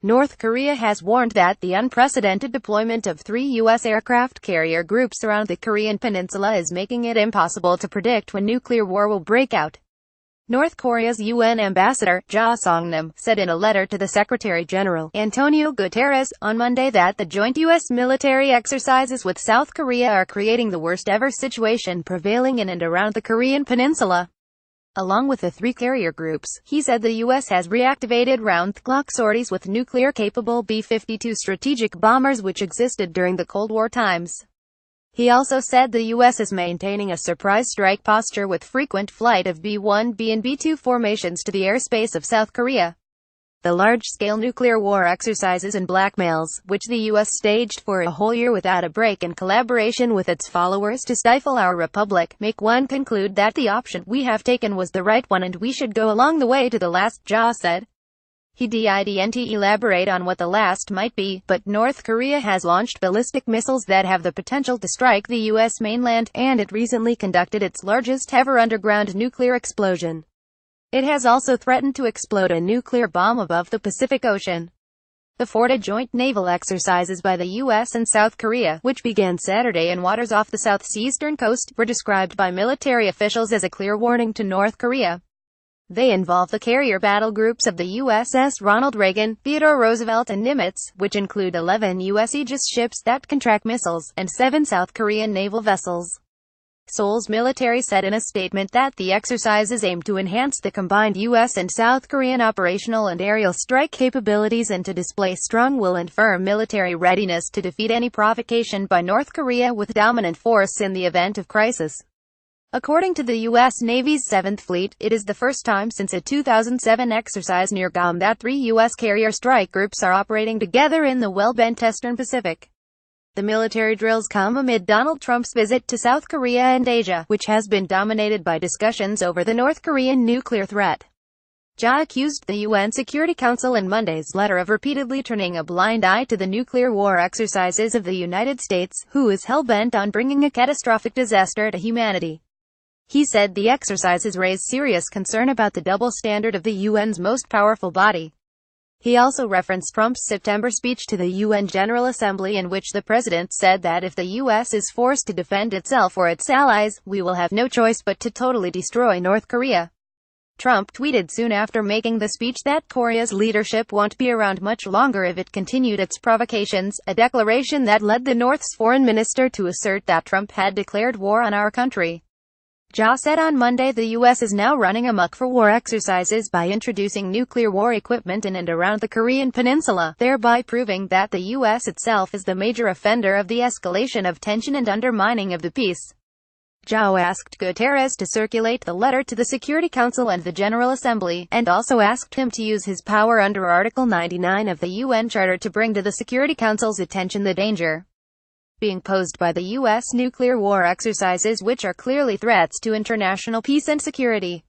North Korea has warned that the unprecedented deployment of 3 U.S. aircraft carrier groups around the Korean peninsula is making it impossible to predict when nuclear war will break out. North Korea's UN ambassador, Songnam, said in a letter to the Secretary-General, António Guterres, on Monday that the joint U.S. military exercises with South Korea are creating the worst-ever situation prevailing in and around the Korean peninsula. Along with the 3 carrier groups, he said the U.S. has reactivated round-the-clock sorties with nuclear-capable B-52 strategic bombers which existed during the Cold War times. He also said the U.S. is maintaining a surprise strike posture with frequent flight of B-1B and B-2 formations to the airspace of South Korea. The large-scale nuclear war exercises and blackmails, which the U.S. staged for a whole year without a break in collaboration with its followers to stifle our republic, make one conclude that the option we have taken was the right one and we should go along the way to the last, Ja said. He didn't elaborate on what the last might be, but North Korea has launched ballistic missiles that have the potential to strike the U.S. mainland, and it recently conducted its largest ever underground nuclear explosion. It has also threatened to explode a nuclear bomb above the Pacific Ocean. The 4-day joint naval exercises by the U.S. and South Korea, which began Saturday in waters off the southeastern coast, were described by military officials as a clear warning to North Korea. They involve the carrier battle groups of the USS Ronald Reagan, Theodore Roosevelt and Nimitz, which include 11 U.S. Aegis ships that can track missiles, and 7 South Korean naval vessels. Seoul's military said in a statement that the exercises aim to enhance the combined U.S. and South Korean operational and aerial strike capabilities and to display strong will and firm military readiness to defeat any provocation by North Korea with dominant force in the event of crisis. According to the U.S. Navy's 7th Fleet, it is the first time since a 2007 exercise near Guam that 3 U.S. carrier strike groups are operating together in the well-bent Eastern Pacific. The military drills come amid Donald Trump's visit to South Korea and Asia, which has been dominated by discussions over the North Korean nuclear threat. Ja accused the UN Security Council in Monday's letter of repeatedly turning a blind eye to the nuclear war exercises of the United States, who is hell-bent on bringing a catastrophic disaster to humanity. He said the exercises raise serious concern about the double standard of the UN's most powerful body. He also referenced Trump's September speech to the UN General Assembly in which the president said that if the U.S. is forced to defend itself or its allies, we will have no choice but to totally destroy North Korea. Trump tweeted soon after making the speech that Korea's leadership won't be around much longer if it continued its provocations, a declaration that led the North's foreign minister to assert that Trump had declared war on our country. Ja said on Monday the U.S. is now running amok for war exercises by introducing nuclear war equipment in and around the Korean peninsula, thereby proving that the U.S. itself is the major offender of the escalation of tension and undermining of the peace. Ja asked Guterres to circulate the letter to the Security Council and the General Assembly, and also asked him to use his power under Article 99 of the UN Charter to bring to the Security Council's attention the danger being posed by the U.S. nuclear war exercises, which are clearly threats to international peace and security.